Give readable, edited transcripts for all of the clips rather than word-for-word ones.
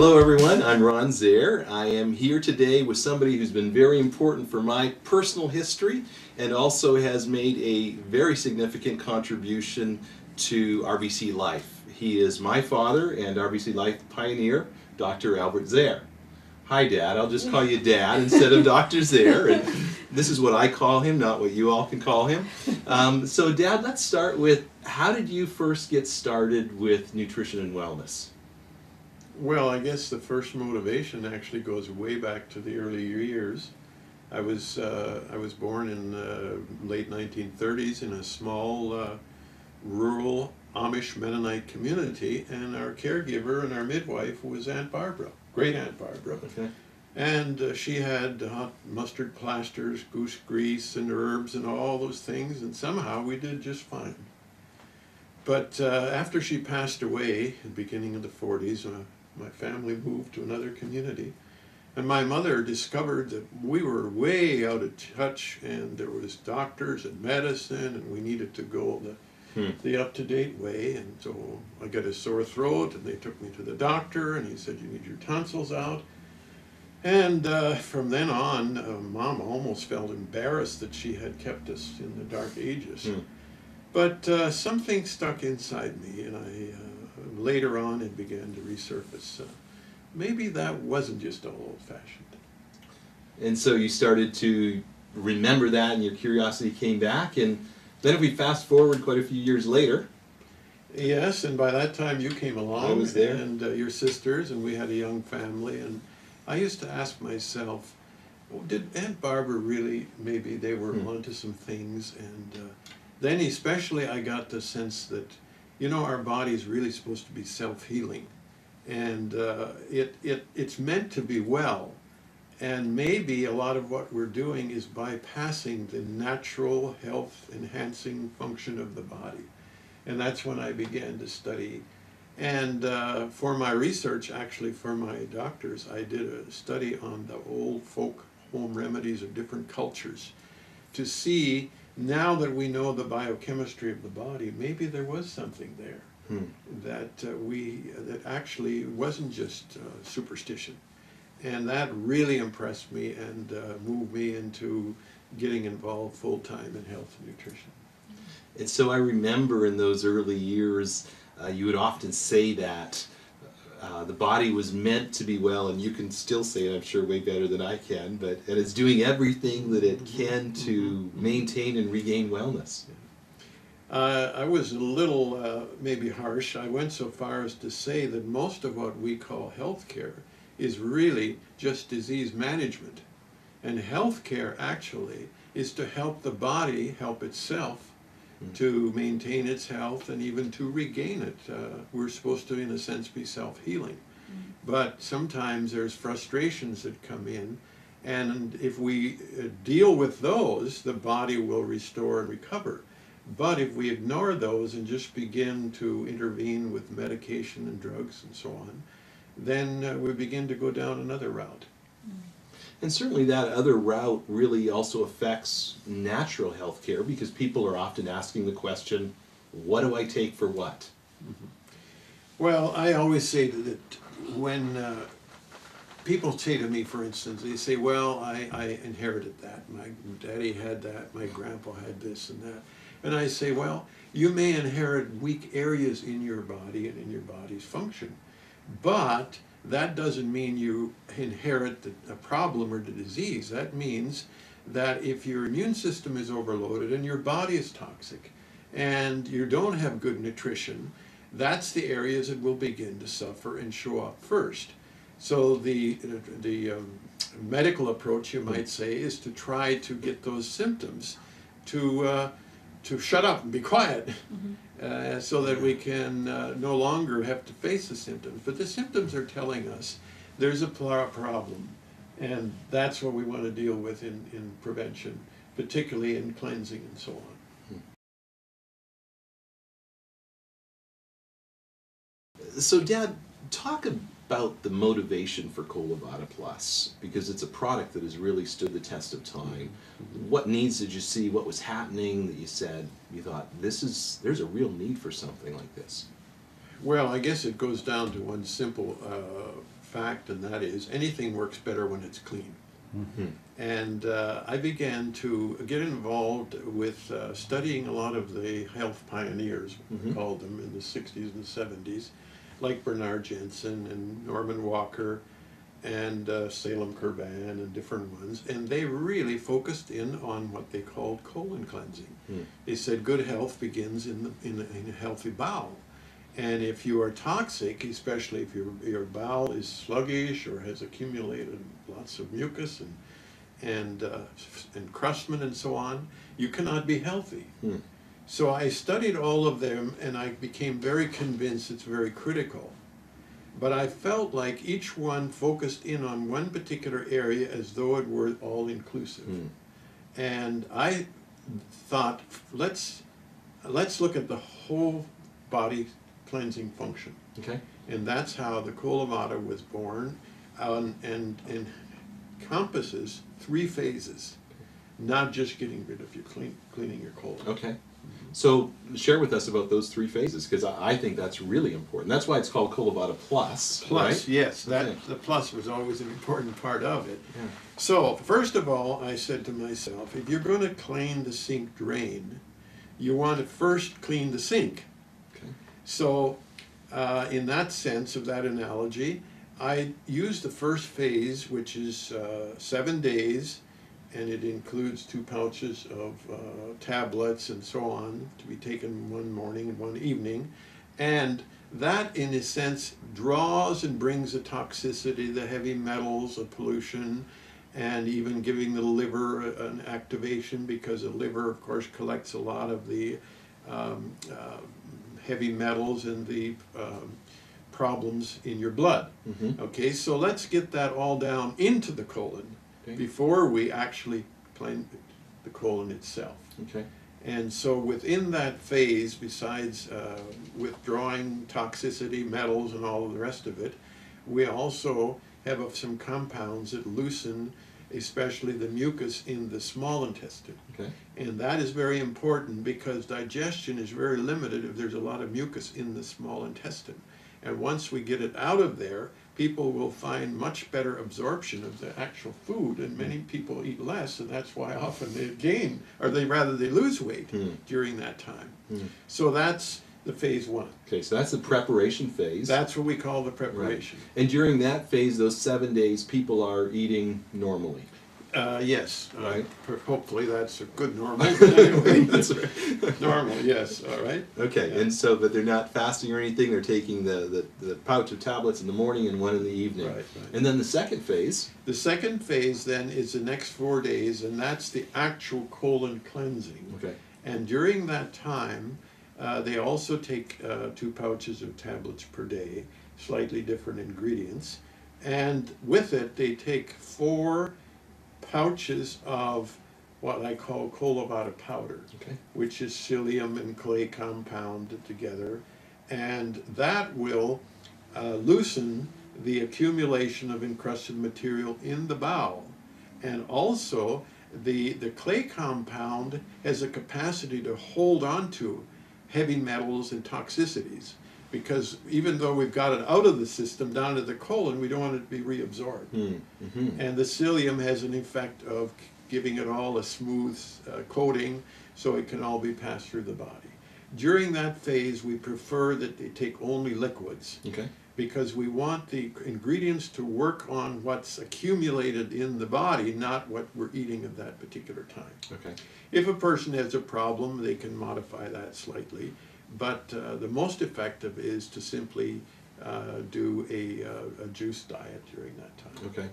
Hello everyone, I'm Ron Zehr. I am here today with somebody who's been very important for my personal history and also has made a very significant contribution to RBC Life. He is my father and RBC Life pioneer, Dr. Albert Zehr. Hi Dad, I'll just call you Dad instead of Dr. Zehr, and this is what I call him, not what you all can call him. So Dad, let's start with, how did you first get started with nutrition and wellness? Well, I guess the first motivation actually goes way back to the early years. I was born in the late 1930s in a small rural Amish Mennonite community, and our caregiver and our midwife was Aunt Barbara, great Aunt Barbara. Okay. And she had hot mustard plasters, goose grease, and herbs and all those things, and somehow we did just fine. But after she passed away at the beginning of the 40s, my family moved to another community, and my mother discovered that we were way out of touch, and there was doctors and medicine, and we needed to go the up-to-date way. And so I got a sore throat, and they took me to the doctor, and he said, "You need your tonsils out." And from then on, Mom almost felt embarrassed that she had kept us in the dark ages. But something stuck inside me, and later on it began to resurface. Maybe that wasn't just all old-fashioned. And so you started to remember that, and your curiosity came back, and then if we fast forward quite a few years later. Yes, and by that time you came along. I was there. And your sisters, and we had a young family, and I used to ask myself, did Aunt Barbara really, maybe they were onto some things? And then especially I got the sense that, you know, our body is really supposed to be self-healing, and it's meant to be well, and maybe a lot of what we're doing is bypassing the natural health-enhancing function of the body. And that's when I began to study. And for my research, actually for my doctors, I did a study on the old folk home remedies of different cultures to see, now that we know the biochemistry of the body, maybe there was something there that actually wasn't just superstition. And that really impressed me and moved me into getting involved full-time in health and nutrition. And so I remember in those early years, you would often say that the body was meant to be well, and you can still say it, I'm sure, way better than I can, but and it's doing everything that it can to maintain and regain wellness. I was a little maybe harsh. I went so far as to say that most of what we call healthcare is really just disease management. And healthcare actually is to help the body help itself to maintain its health and even to regain it. We're supposed to, in a sense, be self-healing. But sometimes there's frustrations that come in, and if we deal with those, the body will restore and recover. But if we ignore those and just begin to intervene with medication and drugs and so on, then we begin to go down another route. And certainly that other route really also affects natural health care, because people are often asking the question, what do I take for what? Well, I always say that when people say to me, for instance, they say, well, I inherited that. My daddy had that, my grandpa had this and that. And I say, well, you may inherit weak areas in your body and in your body's function, but that doesn't mean you inherit a problem or the disease. That means that if your immune system is overloaded and your body is toxic and you don't have good nutrition, that's the areas that will begin to suffer and show up first. So the medical approach, you might say, is to try to get those symptoms to shut up and be quiet, so that we can no longer have to face the symptoms. But the symptoms are telling us there's a problem, and that's what we want to deal with in prevention, particularly in cleansing and so on. So Dad, talk about the motivation for Colo-Vada Plus, because it's a product that has really stood the test of time. What needs did you see? What was happening that you said, you thought, there's a real need for something like this? Well, I guess it goes down to one simple fact, and that is anything works better when it's clean. Mm-hmm. And I began to get involved with studying a lot of the health pioneers, we called them, in the 60s and 70s, like Bernard Jensen and Norman Walker and Salem Kurban and different ones. And they really focused in on what they called colon cleansing. They said good health begins in a healthy bowel. And if you are toxic, especially if your bowel is sluggish or has accumulated lots of mucus and crustman and so on, you cannot be healthy. So I studied all of them, and I became very convinced it's very critical. But I felt like each one focused in on one particular area as though it were all inclusive. And I thought, let's look at the whole body cleansing function. Okay. And that's how the Colo-Vada was born, and encompasses 3 phases, not just getting rid of your cleaning your colon. Okay. So share with us about those 3 phases, because I think that's really important. That's why it's called Colo-Vada Plus. Plus, right? yes, Okay. the plus was always an important part of it. Yeah. So first of all, I said to myself, if you're going to clean the sink drain, you want to first clean the sink. Okay. So in that sense of that analogy, I used the first phase, which is 7 days, and it includes 2 pouches of tablets and so on, to be taken one morning and one evening. And that, in a sense, draws and brings the toxicity, the heavy metals, the pollution, and even giving the liver an activation, because the liver, of course, collects a lot of the heavy metals and the problems in your blood. Okay, so let's get that all down into the colon before we actually clean the colon itself. Okay. And so within that phase, besides withdrawing toxicity, metals, and all of the rest of it, we also have some compounds that loosen especially the mucus in the small intestine. Okay. And that is very important, because digestion is very limited if there's a lot of mucus in the small intestine. And once we get it out of there, people will find much better absorption of the actual food, and many people eat less, and that's why often they gain, or they lose weight during that time. So that's the phase 1. Okay, so that's the preparation phase. That's what we call the preparation. Right. And during that phase, those 7 days, people are eating normally. Yes. Right. Hopefully that's a good normal. But anyway, that's normal. Yes. All right. Okay, Yeah. and so, but they're not fasting or anything. They're taking the pouch of tablets in the morning and 1 in the evening. Right. And then the second phase. The second phase then is the next 4 days, and that's the actual colon cleansing. Okay. And during that time, they also take 2 pouches of tablets per day, slightly different ingredients. And with it, they take 4 pouches of what I call Colo-Vada powder, Okay. which is psyllium and clay compounded together. And that will loosen the accumulation of encrusted material in the bowel. And also, the clay compound has a capacity to hold on to heavy metals and toxicities, because even though we've got it out of the system down to the colon, we don't want it to be reabsorbed. And the psyllium has an effect of giving it all a smooth coating, so it can all be passed through the body. During that phase, we prefer that they take only liquids, Okay. because we want the ingredients to work on what's accumulated in the body, not what we're eating at that particular time. Okay. If a person has a problem, they can modify that slightly, but the most effective is to simply do a juice diet during that time. Okay.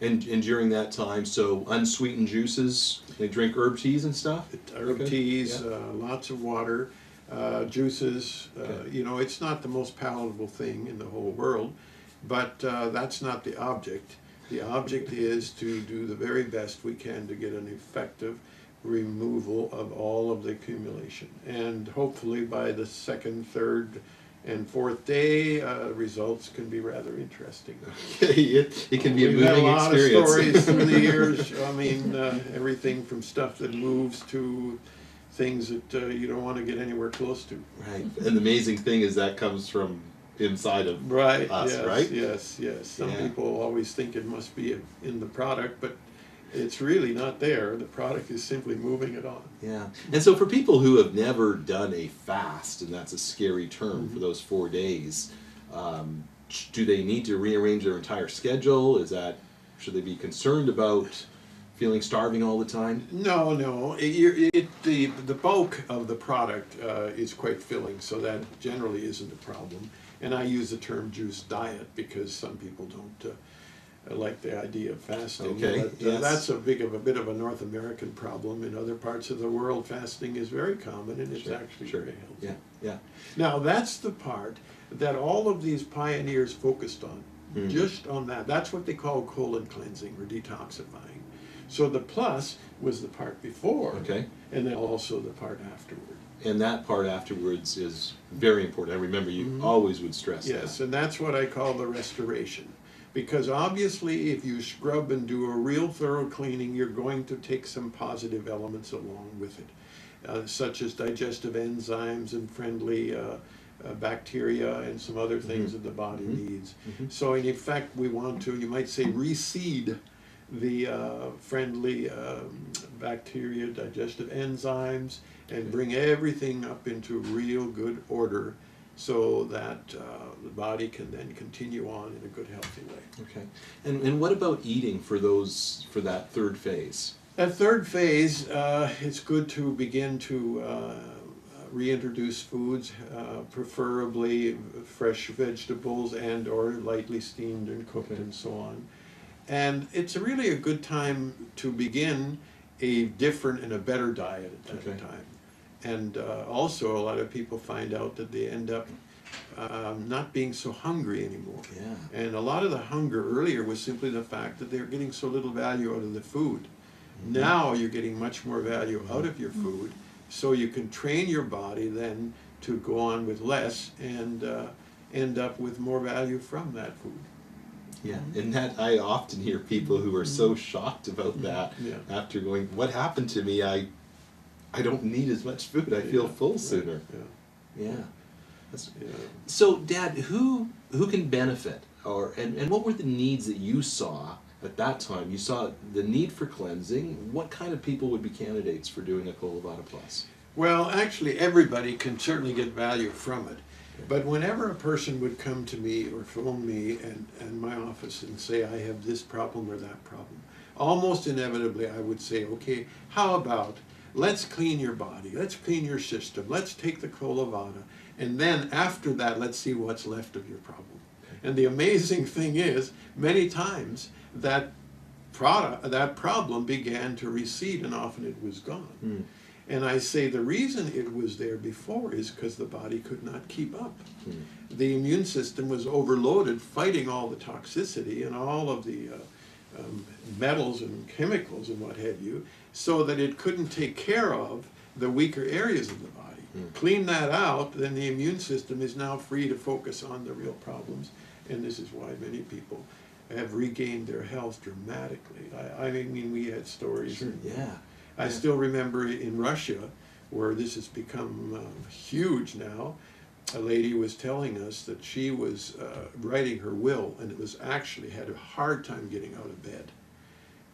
And during that time, so unsweetened juices, they drink herb teas and stuff? Herb Okay. teas, Yeah. lots of water, juices. Okay. You know, it's not the most palatable thing in the whole world, but that's not the object. The object is to do the very best we can to get an effective removal of all of the accumulation. And hopefully by the 2nd, 3rd, and 4th day, results can be rather interesting. it can be a We've had a moving lot experience. of stories through the years. I mean, everything from stuff that moves to things that you don't want to get anywhere close to. Right. And the amazing thing is that comes from inside of Right, us, yes, right? yes. Some Yeah. people always think it must be in the product, but it's really not there. The product is simply moving it on. Yeah. And so for people who have never done a fast, and that's a scary term for those 4 days, do they need to rearrange their entire schedule? Should they be concerned about feeling starving all the time? No. The bulk of the product is quite filling, so that generally isn't a problem. And I use the term juice diet because some people don't like the idea of fasting. Okay, But, yes. that's a bit of a North American problem. In other parts of the world, fasting is very common, and it's actually very healthy. Yeah. Now, that's the part that all of these pioneers focused on, just on that. That's what they call colon cleansing or detoxifying. So the plus was the part before, Okay. and then also the part afterward. And that part afterwards is very important. I remember you always would stress Yes, that. and that's what I call the restoration. Because obviously, if you scrub and do a real thorough cleaning, you're going to take some positive elements along with it, such as digestive enzymes and friendly bacteria and some other things that the body needs. So in effect, we want to, you might say, reseed the friendly bacteria, digestive enzymes, and bring everything up into real good order so that the body can then continue on in a good, healthy way. Okay. And what about eating for that third phase? That third phase, it's good to begin to reintroduce foods, preferably fresh vegetables and or lightly steamed and cooked and so on. And it's really a good time to begin a different and a better diet at that time. And also a lot of people find out that they end up not being so hungry anymore. Yeah. And a lot of the hunger earlier was simply the fact that they're getting so little value out of the food. Now you're getting much more value out of your food, so you can train your body then to go on with less and end up with more value from that food. Yeah, and that I often hear people who are so shocked about that after going, what happened to me? I don't need as much food. I feel full sooner. Yeah. So, Dad, who can benefit, and what were the needs that you saw at that time? You saw the need for cleansing. What kind of people would be candidates for doing a Colo-Vada Plus? Well, actually, everybody can certainly get value from it. But whenever a person would come to me or phone me and my office and say, I have this problem or that problem, almost inevitably I would say, okay, how about let's clean your body, let's clean your system, let's take the Colo-Vada, and then after that, let's see what's left of your problem. And the amazing thing is, many times that problem began to recede and often it was gone. And I say the reason it was there before is because the body could not keep up. The immune system was overloaded fighting all the toxicity and all of the metals and chemicals and what have you, so that it couldn't take care of the weaker areas of the body. Clean that out, then the immune system is now free to focus on the real problems, and this is why many people have regained their health dramatically. I mean, we had stories. I still remember in Russia, where this has become huge now, a lady was telling us that she was writing her will, and it was actually had a hard time getting out of bed.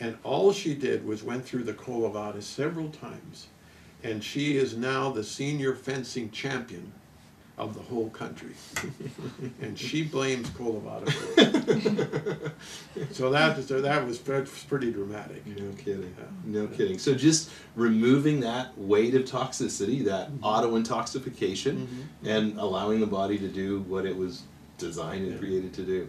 And all she did was went through the Colo-Vada several times, and she is now the senior fencing champion of the whole country. And she blames Colo-Vada for it. So that was pretty dramatic. No kidding. No kidding. So just removing that weight of toxicity, that auto-intoxication, and allowing the body to do what it was designed and created to do.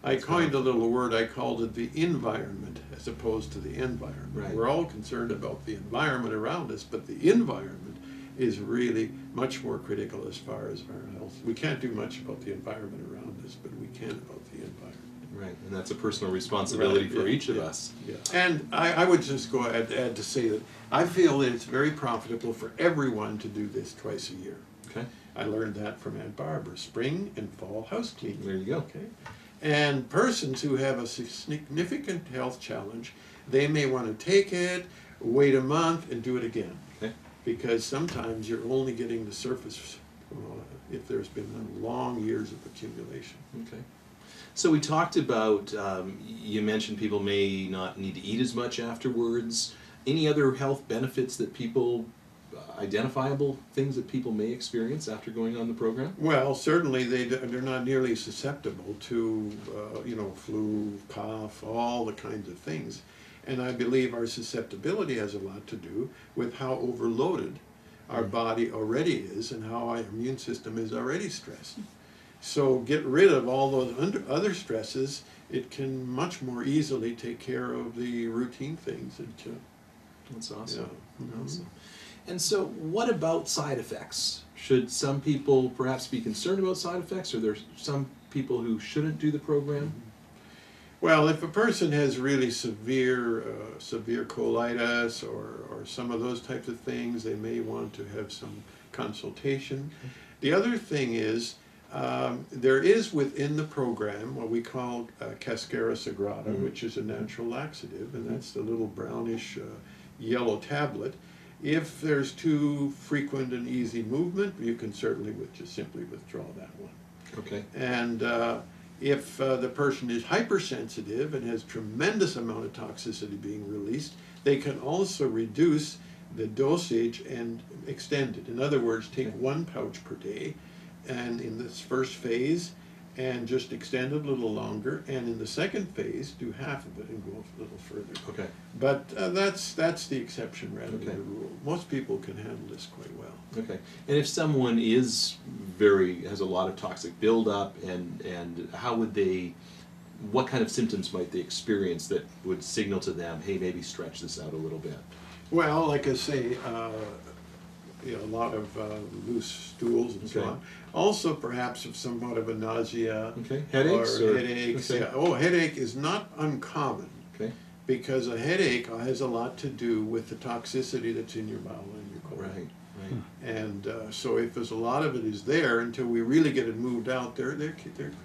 I coined a little word, I called it the environment as opposed to the environment. Right. We're all concerned about the environment around us, but the environment is really much more critical as far as our health. We can't do much about the environment around us, but we can about the environment. Right, and that's a personal responsibility for each of us. And I would just go add to say that I feel that it's very profitable for everyone to do this twice a year. Okay. I learned that from Aunt Barbara, spring and fall house cleaning. There you go. Okay. And persons who have a significant health challenge, they may want to take it, wait a month, and do it again. Okay. Because sometimes you're only getting the surface if there's been long years of accumulation. Okay. So we talked about, you mentioned people may not need to eat as much afterwards. Any other health benefits that people, identifiable things that people may experience after going on the program? Well, certainly they're not nearly susceptible to, flu, cough, all the kinds of things. And I believe our susceptibility has a lot to do with how overloaded our body already is and how our immune system is already stressed. So get rid of all those other stresses, it can much more easily take care of the routine things. That's awesome. Yeah. Mm-hmm. Awesome. And so what about side effects? Should some people perhaps be concerned about side effects? Or there some people who shouldn't do the program? Well, if a person has really severe colitis or some of those types of things, they may want to have some consultation. The other thing is, there is within the program what we call Cascara Sagrada, which is a natural laxative, and that's the little brownish yellow tablet. If there's too frequent and easy movement, you can certainly just simply withdraw that one. Okay. And if the person is hypersensitive and has tremendous amount of toxicity being released, they can also reduce the dosage and extend it. In other words, take one pouch per day, and in this first phase, and just extend it a little longer, and in the second phase, do half of it and go a little further. Okay. But that's the exception rather Okay. than the rule. Most people can handle this quite well. Okay. And if someone has a lot of toxic buildup, and how would they, what kind of symptoms might they experience that would signal to them, hey, maybe stretch this out a little bit? Well, like I say, a lot of loose stools and so Okay. on. Also, perhaps of somewhat of a nausea. Okay. Headaches or or headaches. Okay. Yeah. Oh, headache is not uncommon. Okay. Because a headache has a lot to do with the toxicity that's in your bowel and your colon. Right. Right. And so if there's a lot of it is there, until we really get it moved out, there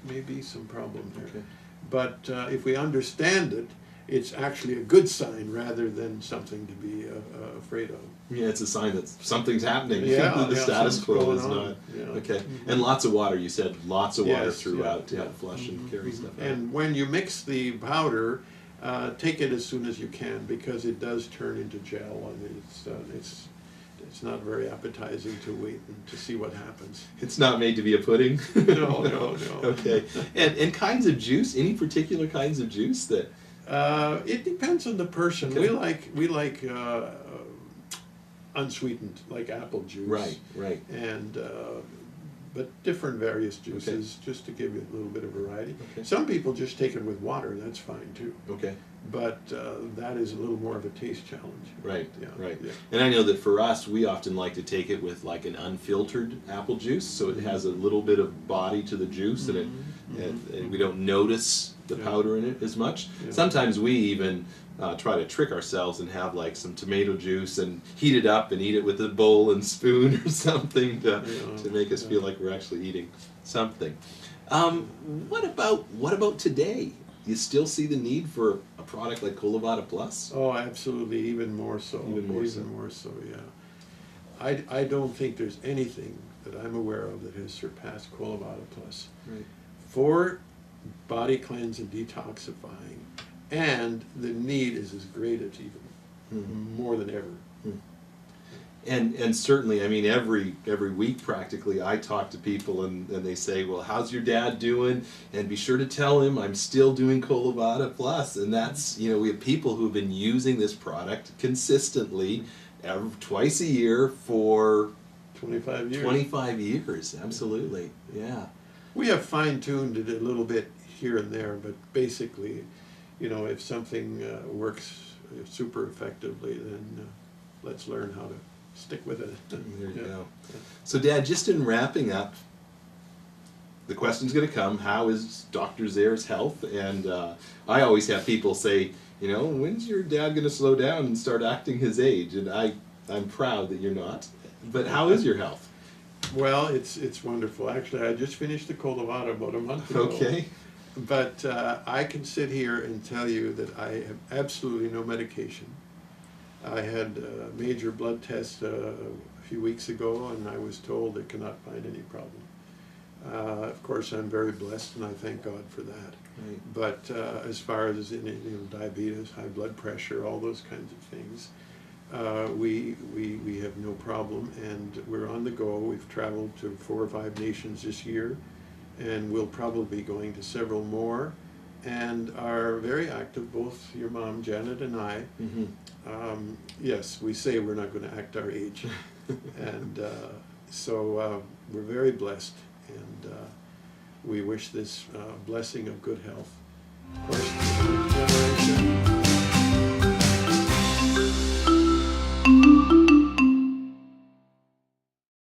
may be some problem there. Okay. But if we understand it, it's actually a good sign rather than something to be afraid of. Yeah, it's a sign that something's happening. Yeah, The yeah, status quo something's is going not. on. Yeah. Okay. And lots of water. You said lots of water Yes, throughout to yeah. help flush and carry stuff out. And when you mix the powder, take it as soon as you can, because it does turn into gel, and it's not very appetizing to wait and to see what happens. It's not made to be a pudding. No, no, no. Okay. And kinds of juice. Any particular kinds of juice that? It depends on the person. Okay. We like unsweetened, like apple juice. Right. Right. And but different various juices, just to give you a little bit of variety. Okay. Some people just take it with water. That's fine too. Okay. But that is a little more of a taste challenge. Right, Yeah, right. yeah. And I know that for us, we often like to take it with like an unfiltered apple juice, so it has a little bit of body to the juice, and we don't notice the powder in it as much. Yeah. Sometimes we even try to trick ourselves and have like some tomato juice and heat it up and eat it with a bowl and spoon or something to make us feel like we're actually eating something. What about today? You still see the need for a product like Colo-Vada Plus? Oh, absolutely, even more so. Even more so. Yeah. I don't think there's anything that I'm aware of that has surpassed Colo-Vada Plus. Right. For body cleanse and detoxifying, and the need is as great as even more than ever. And certainly, I mean, every week practically, I talk to people and they say, well, how's your dad doing? And be sure to tell him I'm still doing Colo-Vada Plus. And that's, we have people who've been using this product consistently twice a year for 25 years. 25 years, absolutely, yeah. We have fine-tuned it a little bit here and there, but basically, if something works super effectively, then let's learn how to stick with it. There you go. So, Dad, just in wrapping up, the question's going to come, how is Dr. Zehr's health? And I always have people say, when's your dad going to slow down and start acting his age? And I'm proud that you're not. But how is your health? Well, it's wonderful. Actually, I just finished the Colo-Vada about a month ago. Okay. But I can sit here and tell you that I have absolutely no medication. I had a major blood test a few weeks ago, and I was told they cannot find any problem. Of course, I'm very blessed, and I thank God for that. Right. But as far as diabetes, high blood pressure, all those kinds of things, we have no problem, and we're on the go. We've traveled to 4 or 5 nations this year, and we'll probably be going to several more, and are very active, both your mom, Janet, and I. Yes, we say we're not going to act our age, and so we're very blessed, and we wish this blessing of good health. Of course,